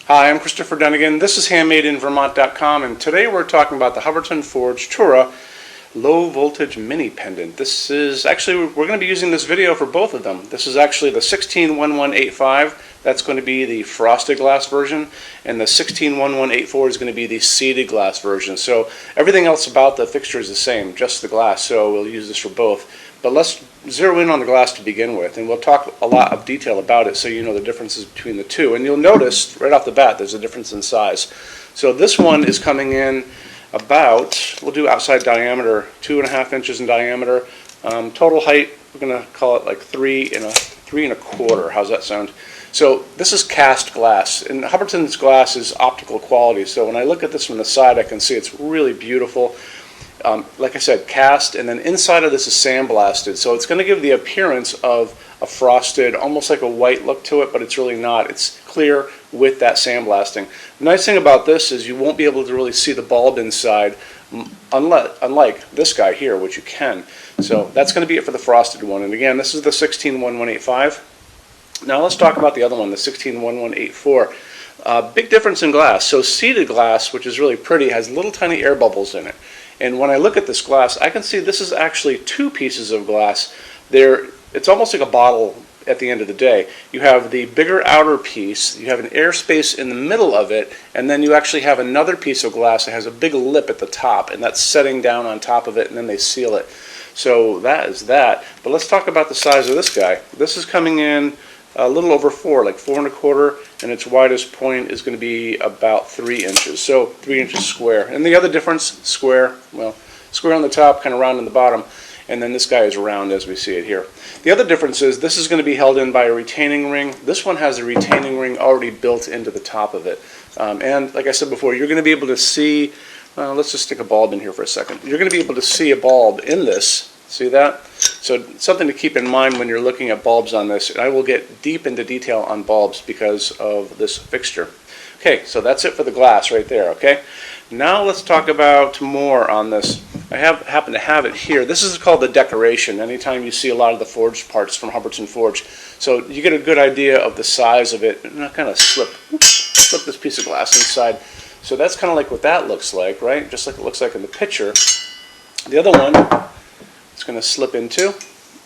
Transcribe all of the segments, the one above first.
Hi, I'm Christopher Dunnigan. This is HandmadeInVermont.com, and today we're talking about the Hubbardton Forge Tura low voltage mini pendant. This is actually, we're going to be using this video for both of them. This is actually the 161185. That's going to be the frosted glass version, and the 161184 is going to be the seeded glass version. So everything else about the fixture is the same, just the glass, so we'll use this for both. But let's zero in on the glass to begin with, and we'll talk a lot of detail about it so you know the differences between the two. And you'll notice right off the bat there's a difference in size. So this one is coming in about, we'll do outside diameter, 2.5 inches in diameter. Total height, we're going to call it like 3 1/4. How's that sound? So this is cast glass, and Hubbardton's glass is optical quality. So when I look at this from the side, I can see it's really beautiful. Like I said, cast, and then inside of this is sandblasted. So it's going to give the appearance of a frosted, almost like a white look to it, but it's really not. It's clear with that sandblasting. The nice thing about this is you won't be able to really see the bulb inside, unlike this guy here, which you can. So that's going to be it for the frosted one. And again, this is the 161185. Now let's talk about the other one, the 161184. Big difference in glass. So seeded glass, which is really pretty, has little tiny air bubbles in it. And when I look at this glass, I can see this is actually two pieces of glass. It's almost like a bottle at the end of the day. You have the bigger outer piece, you have an airspace in the middle of it, and then you actually have another piece of glass that has a big lip at the top, and that's setting down on top of it, and then they seal it. So that is that. But let's talk about the size of this guy. This is coming in a little over 4, like 4 1/4, and its widest point is going to be about 3 inches, so 3 inches square. And the other difference, square, well, square on the top, kind of round on the bottom, and then this guy is round as we see it here. The other difference is this is going to be held in by a retaining ring. This one has a retaining ring already built into the top of it. And like I said before, you're going to be able to see, let's just stick a bulb in here for a second. You're going to be able to see a bulb in this. See that? So something to keep in mind when you're looking at bulbs on this. And I will get deep into detail on bulbs because of this fixture. Okay, so that's it for the glass right there, okay? Now let's talk about more on this. I happen to have it here. This is called the decoration. Anytime you see a lot of the forged parts from Hubbardton Forge. So you get a good idea of the size of it. And I kind of slip this piece of glass inside. So that's kind of like what that looks like, right? Just like it looks like in the picture. The other one, it's going to slip into,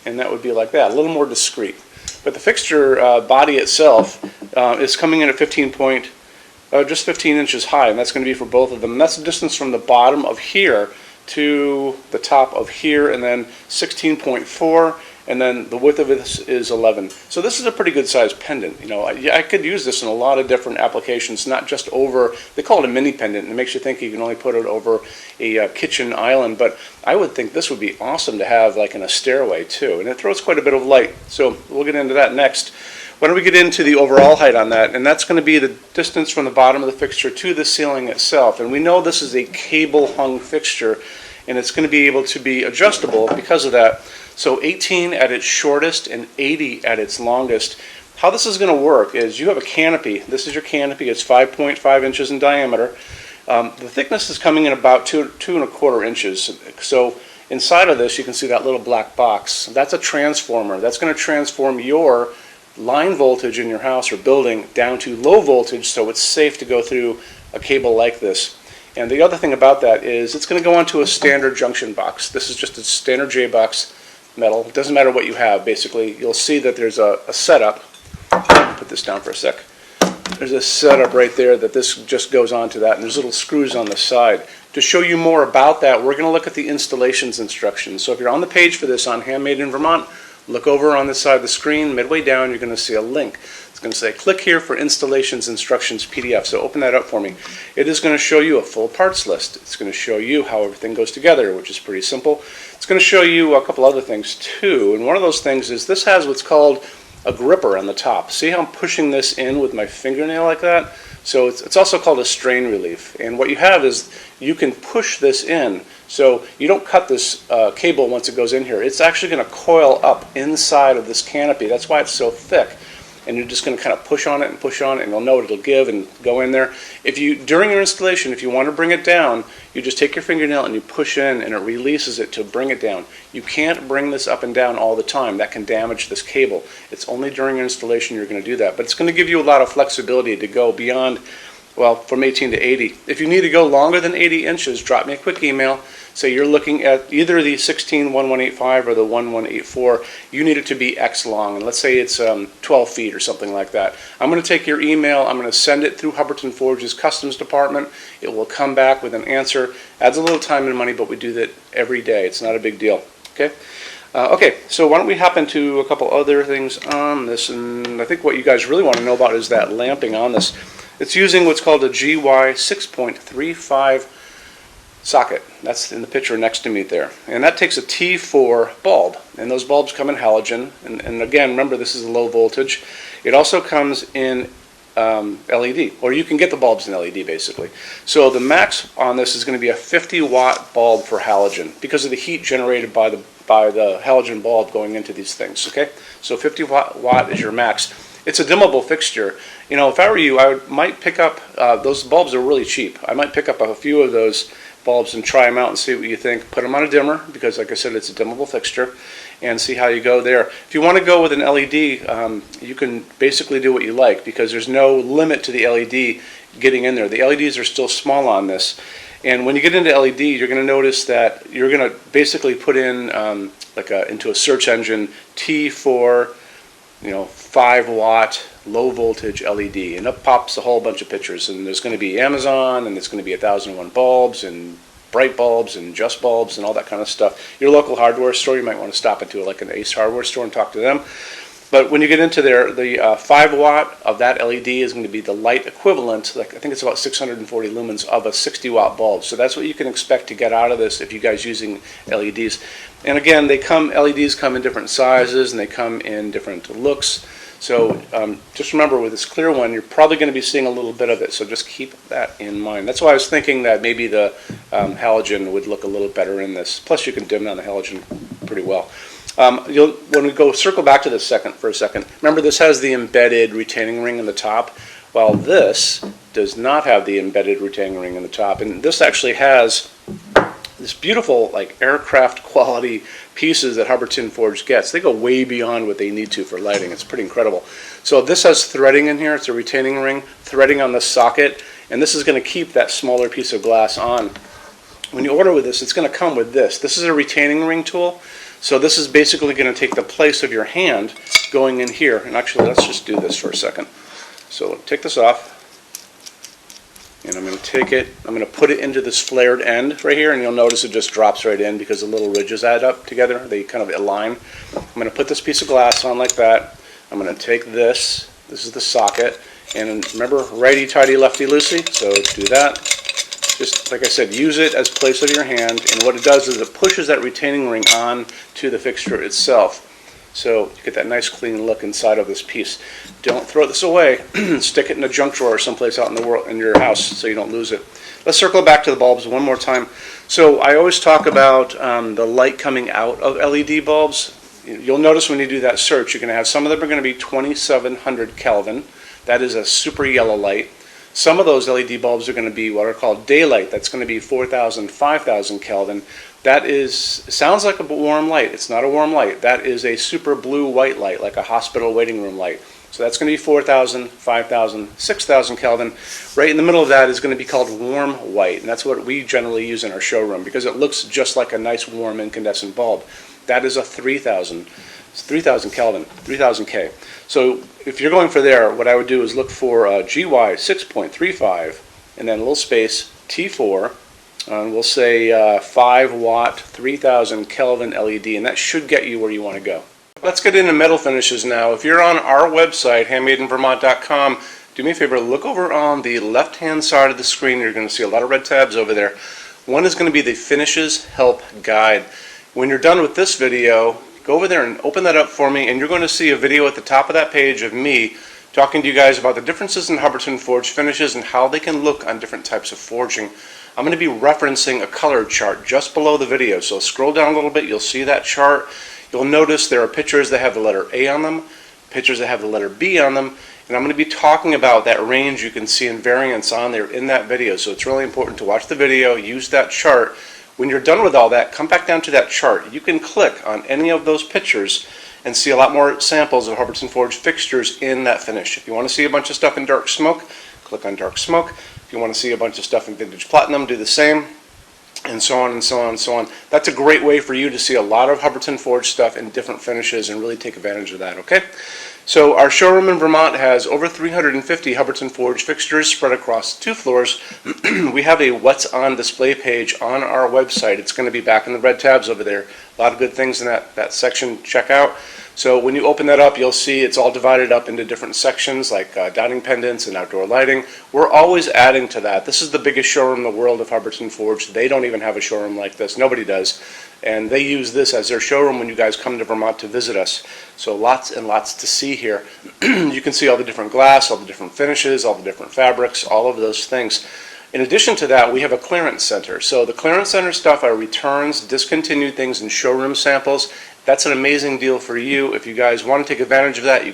and that would be like that, a little more discreet. But the fixture body itself is coming in at just 15 inches high, and that's going to be for both of them. And that's the distance from the bottom of here to the top of here, and then 16.4, and then the width of it is 11. So this is a pretty good sized pendant. You know, I could use this in a lot of different applications, not just over, they call it a mini pendant, and it makes you think you can only put it over a kitchen island, but I would think this would be awesome to have like in a stairway too, and it throws quite a bit of light. So we'll get into that next. Why don't we get into the overall height on that, and that's going to be the distance from the bottom of the fixture to the ceiling itself. And we know this is a cable hung fixture, and it's going to be able to be adjustable because of that. So 18 at its shortest and 80 at its longest. How this is going to work is you have a canopy. This is your canopy. It's 5.5 inches in diameter. The thickness is coming in about 2 1/4 inches. So inside of this you can see that little black box. That's a transformer. That's going to transform your line voltage in your house or building down to low voltage, so it's safe to go through a cable like this. And the other thing about that is it's going to go onto a standard junction box. This is just a standard J-box metal. It doesn't matter what you have, basically. You'll see that there's a setup. Put this down for a sec. There's a setup right there that this just goes onto that, and there's little screws on the side. To show you more about that, we're going to look at the installations instructions. So if you're on the page for this on Handmade in Vermont, look over on this side of the screen. Midway down, you're going to see a link. It's going to say, click here for installations instructions PDF. So open that up for me. It is going to show you a full parts list. It's going to show you how everything goes together, which is pretty simple. It's going to show you a couple other things too. And one of those things is this has what's called a gripper on the top. See how I'm pushing this in with my fingernail like that? So it's also called a strain relief. And what you have is you can push this in. So you don't cut this cable once it goes in here. It's actually going to coil up inside of this canopy. That's why it's so thick. and you're just going to kind of push on it and push on it, and you'll know it'll give and go in there. If you, during your installation, if you want to bring it down, you just take your fingernail and you push in, and it releases it to bring it down. You can't bring this up and down all the time. That can damage this cable. It's only during your installation you're going to do that, but it's going to give you a lot of flexibility to go beyond, well, from 18 to 80. If you need to go longer than 80 inches, drop me a quick email. Say you're looking at either the 16-1185 or the 1184. You need it to be X long, and let's say it's 12 feet or something like that. I'm going to take your email, I'm going to send it through Hubbardton Forge's customs department. It will come back with an answer. Adds a little time and money, but we do that every day. It's not a big deal. Okay? Okay, so why don't we hop into a couple other things on this, and I think what you guys really want to know about is that lamping on this. It's using what's called a GY 6.35 socket. That's in the picture next to me there. And that takes a T4 bulb. And those bulbs come in halogen. And again, remember, this is low voltage. It also comes in LED, or you can get the bulbs in LED basically. So the max on this is going to be a 50-watt bulb for halogen because of the heat generated by the halogen bulb going into these things. Okay, so 50 watt is your max. It's a dimmable fixture. You know, if I were you, might pick up, those bulbs are really cheap. I might pick up a few of those bulbs and try them out and see what you think. Put them on a dimmer because, like I said, it's a dimmable fixture, and see how you go there. If you want to go with an LED, you can basically do what you like because there's no limit to the LED getting in there. The LEDs are still small on this, and when you get into LED, you're going to notice that you're going to basically put in into a search engine T4, 5-watt low voltage LED, and up pops a whole bunch of pictures, and there's going to be Amazon, and there's going to be 1001 bulbs and bright bulbs and just bulbs and all that kind of stuff. Your local hardware store, you might want to stop into like an Ace hardware store and talk to them. But when you get into there, the 5-watt of that LED is going to be the light equivalent, like I think it's about 640 lumens of a 60-watt bulb. So that's what you can expect to get out of this if you guys using LEDs. And again, LEDs come in different sizes and they come in different looks. So just remember, with this clear one, you're probably going to be seeing a little bit of it. So just keep that in mind. That's why I was thinking that maybe the halogen would look a little better in this. Plus, you can dim down the halogen pretty well. When we go circle back to this for a second, remember this has the embedded retaining ring in the top, while this does not have the embedded retaining ring in the top. And this actually has this beautiful, like, aircraft quality pieces that Hubbardton Forge gets. They go way beyond what they need to for lighting. It's pretty incredible. So this has threading in here. It's a retaining ring, threading on the socket, and this is going to keep that smaller piece of glass on. When you order with this, it's going to come with this. This is a retaining ring tool. So this is basically going to take the place of your hand going in here. And actually, let's just do this for a second. So take this off. And I'm going to take it, I'm going to put it into this flared end right here, and you'll notice it just drops right in because the little ridges add up together. They kind of align. I'm going to put this piece of glass on like that. I'm going to take this is the socket, and remember, righty-tighty, lefty-loosey, so do that. Just like I said, use it as place of your hand, and what it does is it pushes that retaining ring on to the fixture itself. So you get that nice clean look inside of this piece. Don't throw this away. Stick it in a junk drawer someplace out in the world, in your house, so you don't lose it. Let's circle back to the bulbs one more time. So I always talk about the light coming out of LED bulbs. You'll notice when you do that search, you're going to have some of them are going to be 2700 Kelvin. That is a super yellow light. Some of those LED bulbs are going to be what are called daylight. That's going to be 4000, 5000 Kelvin. That sounds like a warm light. It's not a warm light. That is a super blue white light, like a hospital waiting room light. So that's going to be 4000, 5000, 6000 Kelvin. Right in the middle of that is going to be called warm white, and that's what we generally use in our showroom because it looks just like a nice warm incandescent bulb. That is a 3000 Kelvin, 3000 K. So if you're going for there, what I would do is look for GY 6.35 and then a little space T4. And we'll say 5-watt, 3000 Kelvin LED, and that should get you where you want to go. Let's get into metal finishes now. If you're on our website, HandmadeInVermont.com, do me a favor, look over on the left-hand side of the screen. You're going to see a lot of red tabs over there. One is going to be the Finishes Help Guide. When you're done with this video, go over there and open that up for me, and you're going to see a video at the top of that page of me talking to you guys about the differences in Hubbardton Forge finishes and how they can look on different types of forging. I'm going to be referencing a color chart just below the video, so scroll down a little bit, you'll see that chart. You'll notice there are pictures that have the letter A on them, pictures that have the letter B on them, and I'm going to be talking about that range you can see in variants on there in that video. So it's really important to watch the video, use that chart. When you're done with all that, come back down to that chart. You can click on any of those pictures and see a lot more samples of Hubbardton Forge fixtures in that finish. If you want to see a bunch of stuff in dark smoke, click on dark smoke. If you want to see a bunch of stuff in vintage platinum, do the same, and so on and so on and so on. That's a great way for you to see a lot of Hubbardton Forge stuff in different finishes and really take advantage of that, okay? So our showroom in Vermont has over 350 Hubbardton Forge fixtures spread across 2 floors. We have a What's On display page on our website. It's going to be back in the red tabs over there. A lot of good things in that section. Check out. So when you open that up, you'll see it's all divided up into different sections like dining pendants and outdoor lighting. We're always adding to that. This is the biggest showroom in the world of Hubbardton Forge. They don't even have a showroom like this. Nobody does. And they use this as their showroom when you guys come to Vermont to visit us. So lots and lots to see here. You can see all the different glass, all the different finishes, all the different fabrics, all of those things. In addition to that, we have a clearance center. So the clearance center stuff are returns, discontinued things, and showroom samples. That's an amazing deal for you. If you guys want to take advantage of that, you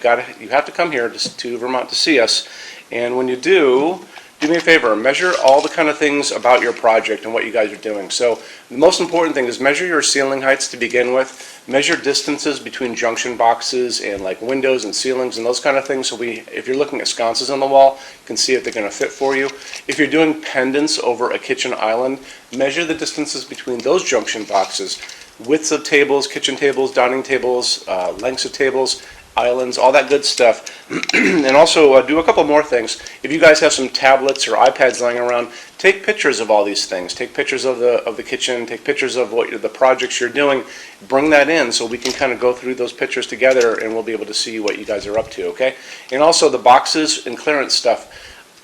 have to come here to Vermont to see us. And when you do me a favor, measure all the kind of things about your project and what you guys are doing. So the most important thing is measure your ceiling heights to begin with. Measure distances between junction boxes and like windows and ceilings and those kind of things. So if you're looking at sconces on the wall, you can see if they're going to fit for you. If you're doing pendants over a kitchen island, measure the distances between those junction boxes. Widths of tables, kitchen tables, dining tables, lengths of tables, islands, all that good stuff. And also do a couple more things. If you guys have some tablets or iPads lying around, take pictures of all these things. Take pictures of the kitchen, take pictures of the projects you're doing. Bring that in so we can kind of go through those pictures together and we'll be able to see what you guys are up to, okay? And also the boxes and clearance stuff,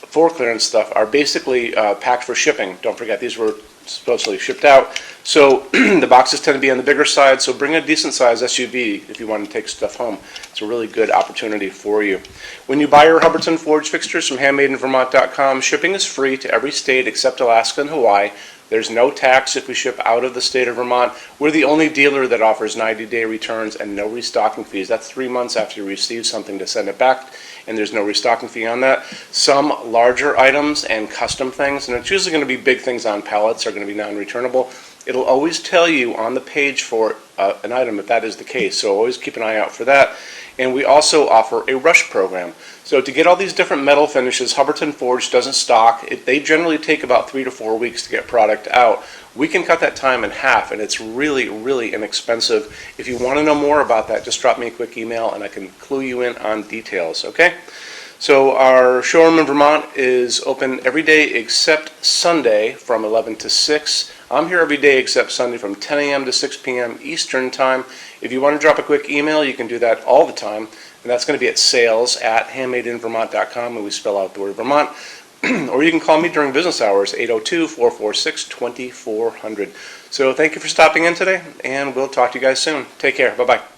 for clearance stuff, are basically packed for shipping. Don't forget, these were supposedly shipped out. So the boxes tend to be on the bigger side, so bring a decent size SUV if you want to take stuff home. It's a really good opportunity for you. When you buy your Hubbardton Forge fixtures from HandmadeInVermont.com, shipping is free to every state except Alaska and Hawaii. There's no tax if we ship out of the state of Vermont. We're the only dealer that offers 90-day returns and no restocking fees. That's 3 months after you receive something to send it back, and there's no restocking fee on that. Some larger items and custom things, and it's usually going to be big things on pallets, are going to be non-returnable. It'll always tell you on the page for an item if that is the case, so always keep an eye out for that. And we also offer a rush program. So to get all these different metal finishes, Hubbardton Forge doesn't stock. They generally take about 3 to 4 weeks to get product out. We can cut that time in half, and it's really, really inexpensive. If you want to know more about that, just drop me a quick email and I can clue you in on details, okay? So our showroom in Vermont is open every day except Sunday from 11 to 6. I'm here every day except Sunday from 10 a.m. to 6 p.m. Eastern Time. If you want to drop a quick email, you can do that all the time. And that's going to be at sales@HandmadeInVermont.com, and we spell out the word Vermont. Or you can call me during business hours, 802-446-2400. So thank you for stopping in today, and we'll talk to you guys soon. Take care. Bye-bye.